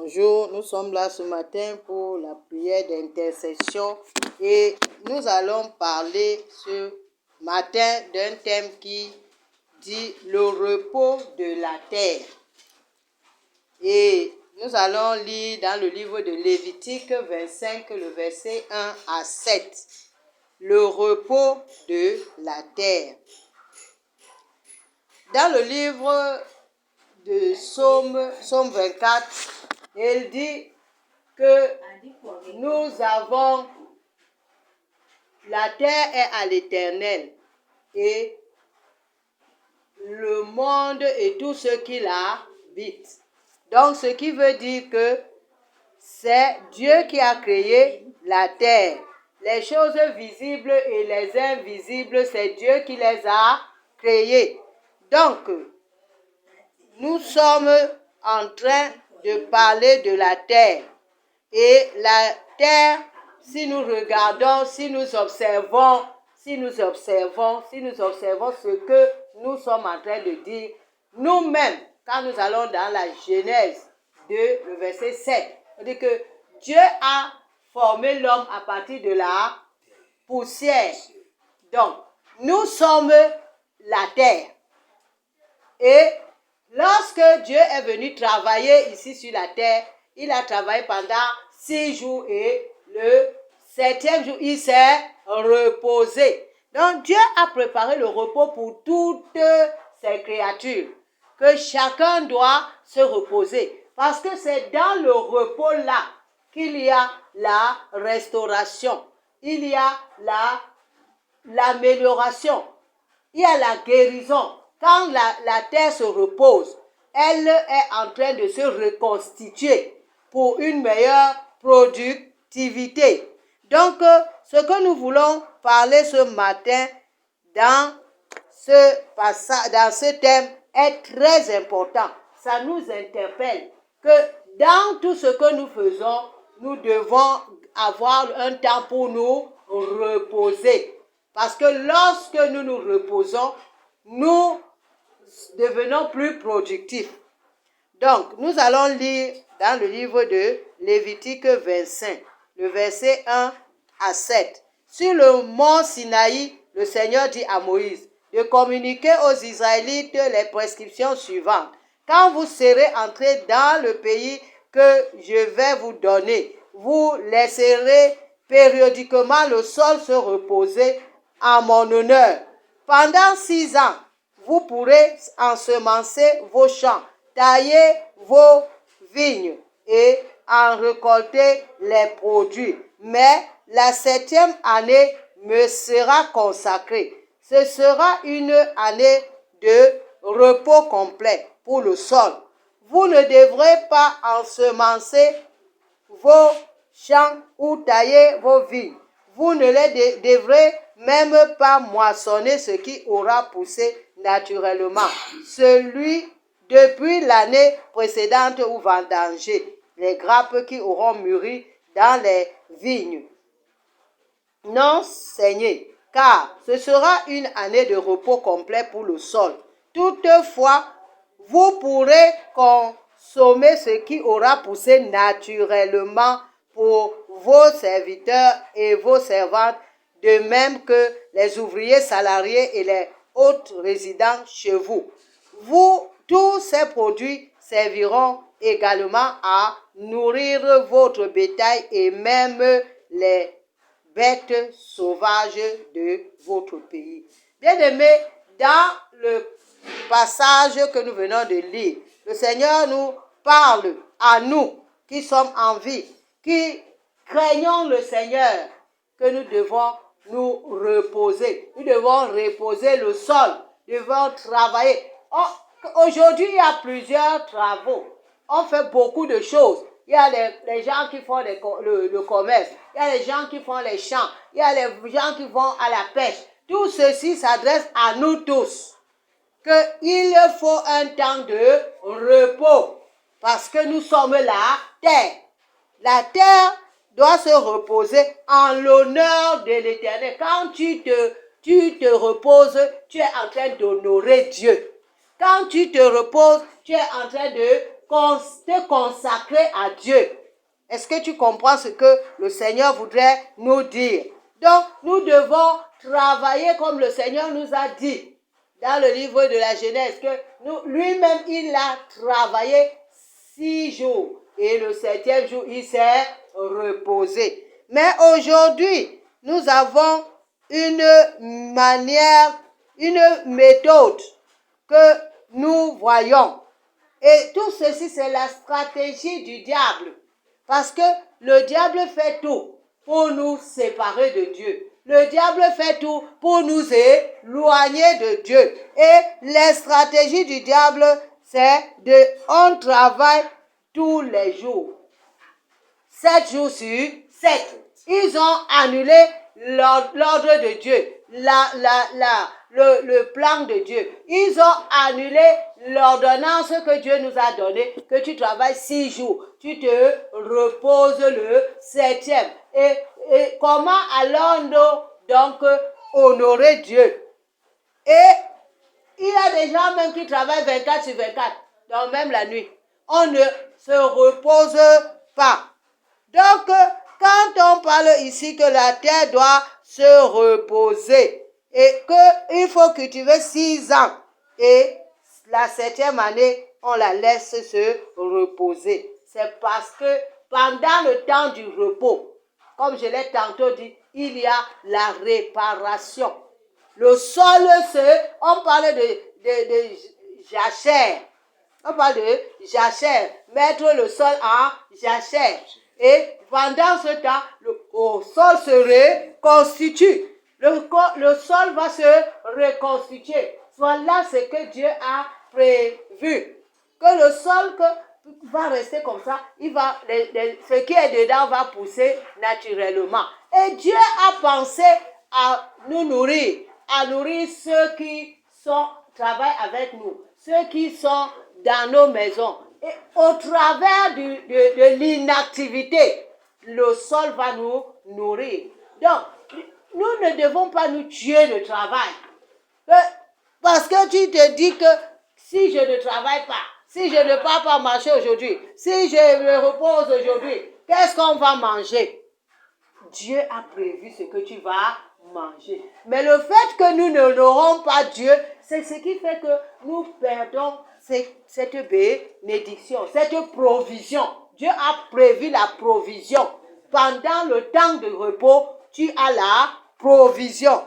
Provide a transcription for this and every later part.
Bonjour, nous sommes là ce matin pour la prière d'intercession et nous allons parler ce matin d'un thème qui dit le repos de la terre. Et nous allons lire dans le livre de Lévitique 25, le verset 1 à 7. Le repos de la terre. Dans le livre de Psaume 24, il dit que nous avons, la terre est à l'Éternel et le monde et tout ce qui l'habite. Donc, ce qui veut dire que c'est Dieu qui a créé la terre. Les choses visibles et les invisibles, c'est Dieu qui les a créées. Donc, nous sommes en train de parler de la terre. Et la terre, si nous regardons, si nous observons ce que nous sommes en train de dire, nous-mêmes, quand nous allons dans la Genèse 2, le verset 7, on dit que Dieu a formé l'homme à partir de la poussière. Donc, nous sommes la terre. Et lorsque Dieu est venu travailler ici sur la terre, il a travaillé pendant 6 jours et le 7e jour, il s'est reposé. Donc Dieu a préparé le repos pour toutes ses créatures, que chacun doit se reposer. Parce que c'est dans le repos là qu'il y a la restauration, il y a l'amélioration, il y a la guérison. Quand la terre se repose, elle est en train de se reconstituer pour une meilleure productivité. Donc, ce que nous voulons parler ce matin dans ce thème est très important. Ça nous interpelle que dans tout ce que nous faisons, nous devons avoir un temps pour nous reposer. Parce que lorsque nous nous reposons, nous devenons plus productifs. Donc, nous allons lire dans le livre de Lévitique 25, le verset 1 à 7. Sur le mont Sinaï, le Seigneur dit à Moïse de communiquer aux Israélites les prescriptions suivantes. Quand vous serez entrés dans le pays que je vais vous donner, vous laisserez périodiquement le sol se reposer en mon honneur. Pendant 6 ans, vous pourrez ensemencer vos champs, tailler vos vignes et en récolter les produits. Mais la 7e année me sera consacrée. Ce sera une année de repos complet pour le sol. Vous ne devrez pas ensemencer vos champs ou tailler vos vignes. Vous ne les devrez même pas moissonner ce qui aura poussé naturellement. Celui depuis l'année précédente ou vendangé, les grappes qui auront mûri dans les vignes. Non, Seigneur, car ce sera une année de repos complet pour le sol. Toutefois, vous pourrez consommer ce qui aura poussé naturellement pour vos serviteurs et vos servantes, de même que les ouvriers salariés et les autres résidents chez vous. Tous ces produits serviront également à nourrir votre bétail et même les bêtes sauvages de votre pays. Bien-aimés, dans le passage que nous venons de lire, le Seigneur nous parle à nous qui sommes en vie, qui craignons le Seigneur, que nous devons nous reposer. Nous devons reposer le sol, nous devons travailler. Aujourd'hui, il y a plusieurs travaux. On fait beaucoup de choses. Il y a les gens qui font le commerce. Il y a les gens qui font les champs. Il y a les gens qui vont à la pêche. Tout ceci s'adresse à nous tous. Qu'il faut un temps de repos. Parce que nous sommes la terre. La terre doit se reposer en l'honneur de l'Éternel. Quand tu te reposes, tu es en train d'honorer Dieu. Quand tu te reposes, tu es en train de te consacrer à Dieu. Est-ce que tu comprends ce que le Seigneur voudrait nous dire? Donc, nous devons travailler comme le Seigneur nous a dit dans le livre de la Genèse, que lui-même, il a travaillé 6 jours et le 7e jour, il s'est reposé. Mais aujourd'hui, nous avons une manière, une méthode que nous voyons. Et tout ceci, c'est la stratégie du diable. Parce que le diable fait tout pour nous séparer de Dieu. Le diable fait tout pour nous éloigner de Dieu. Et les stratégies du diable, c'est on travaille tous les jours. 7 jours sur 7. Ils ont annulé l'ordre de Dieu, le plan de Dieu. Ils ont annulé l'ordonnance que Dieu nous a donnée, que tu travailles 6 jours, tu te reposes le 7e. Et comment allons-nous donc honorer Dieu? Et il y a des gens même qui travaillent 24 sur 24, donc même la nuit. On ne se repose pas. Donc, quand on parle ici que la terre doit se reposer et qu'il faut cultiver 6 ans et la 7e année, on la laisse se reposer. C'est parce que pendant le temps du repos, comme je l'ai tantôt dit, il y a la réparation. Le sol, on parle de jachère. On parle de jachère, mettre le sol en jachère. Et pendant ce temps, le sol se reconstitue. Le sol va se reconstituer. Voilà ce que Dieu a prévu. Que le sol va rester comme ça, ce qui est dedans va pousser naturellement. Et Dieu a pensé à nous nourrir, à nourrir ceux qui travaillent avec nous, ceux qui sont dans nos maisons. Et au travers de l'inactivité, le sol va nous nourrir. Donc, nous ne devons pas nous tuer de travail. Parce que tu te dis que si je ne travaille pas, si je ne pars pas marcher aujourd'hui, si je me repose aujourd'hui, qu'est-ce qu'on va manger? Dieu a prévu ce que tu vas manger. Mais le fait que nous n'honorons pas Dieu, c'est ce qui fait que nous perdons cette bénédiction, cette provision. Dieu a prévu la provision. Pendant le temps de repos, tu as la provision.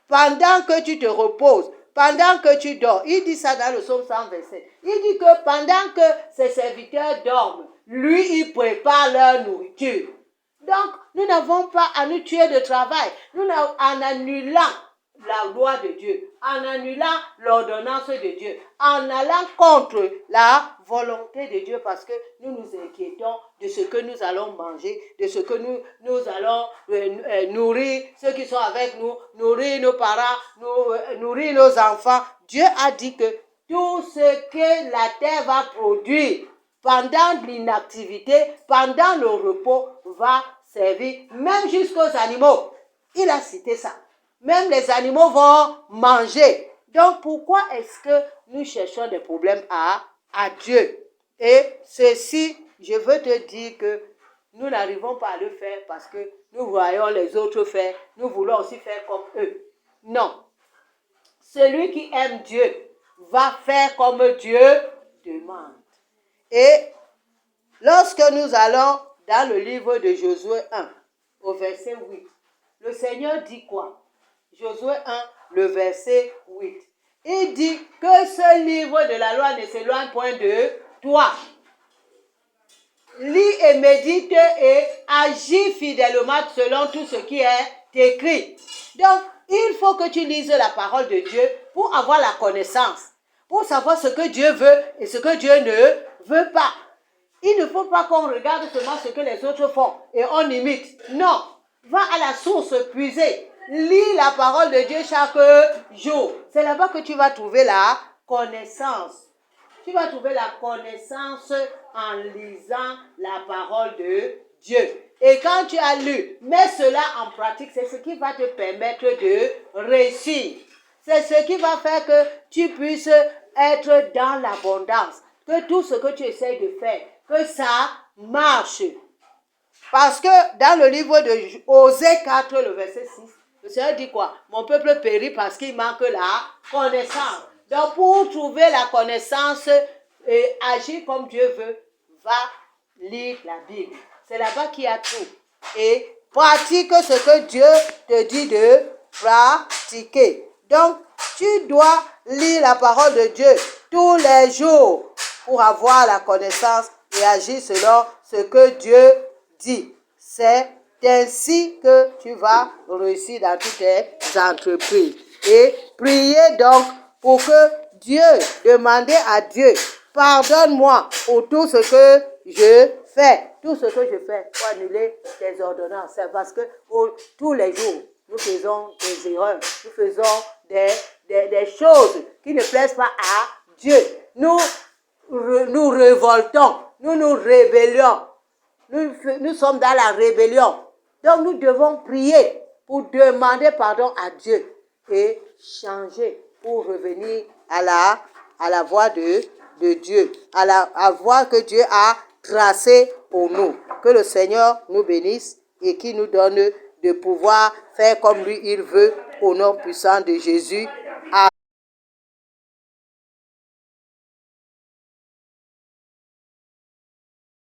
Pendant que tu te reposes, pendant que tu dors, il dit ça dans le psaume 127. Il dit que pendant que ses serviteurs dorment, lui, il prépare leur nourriture. Donc, nous n'avons pas à nous tuer de travail. En annulant la loi de Dieu, en annulant l'ordonnance de Dieu, en allant contre la volonté de Dieu, parce que nous nous inquiétons de ce que nous allons manger, de ce que nous allons nourrir ceux qui sont avec nous, nourrir nos parents, nourrir nos enfants. Dieu a dit que tout ce que la terre va produire pendant l'inactivité, pendant le repos, va servir même jusqu'aux animaux. Il a cité ça. Même les animaux vont manger. Donc, pourquoi est-ce que nous cherchons des problèmes à Dieu? Et ceci, je veux te dire que nous n'arrivons pas à le faire parce que nous voyons les autres faire. Nous voulons aussi faire comme eux. Non. Celui qui aime Dieu va faire comme Dieu demande. Et lorsque nous allons dans le livre de Josué 1, au verset 8, le Seigneur dit quoi? Josué 1, le verset 8. Il dit que ce livre de la loi ne s'éloigne point de toi. Lis et médite et agis fidèlement selon tout ce qui est écrit. Donc, il faut que tu lises la parole de Dieu pour avoir la connaissance, pour savoir ce que Dieu veut et ce que Dieu ne veut pas. Il ne faut pas qu'on regarde seulement ce que les autres font et on imite. Non, va à la source puiser. Lis la parole de Dieu chaque jour. C'est là-bas que tu vas trouver la connaissance. Tu vas trouver la connaissance en lisant la parole de Dieu. Et quand tu as lu, mets cela en pratique, c'est ce qui va te permettre de réussir. C'est ce qui va faire que tu puisses être dans l'abondance. que tout ce que tu essaies de faire, que ça marche. Parce que dans le livre de Osée 4, le verset 6, le Seigneur dit quoi? Mon peuple périt parce qu'il manque la connaissance. Donc pour trouver la connaissance et agir comme Dieu veut, va lire la Bible. C'est là-bas qu'il y a tout. Et pratique ce que Dieu te dit de pratiquer. Donc, tu dois lire la parole de Dieu tous les jours pour avoir la connaissance et agir selon ce que Dieu dit. C'est ainsi que tu vas réussir dans toutes tes entreprises. Et priez donc pour que Dieu, demandez à Dieu, pardonne-moi pour tout ce que je fais. Tout ce que je fais pour annuler tes ordonnances. C'est parce que tous les jours, nous faisons des erreurs. Nous faisons des choses qui ne plaisent pas à Dieu. Nous révoltons. Nous rébellons. Nous sommes dans la rébellion. Donc nous devons prier pour demander pardon à Dieu et changer pour revenir à la voie de Dieu, à la voie que Dieu a tracée pour nous. Que le Seigneur nous bénisse et qu'il nous donne de pouvoir faire comme lui il veut au nom puissant de Jésus.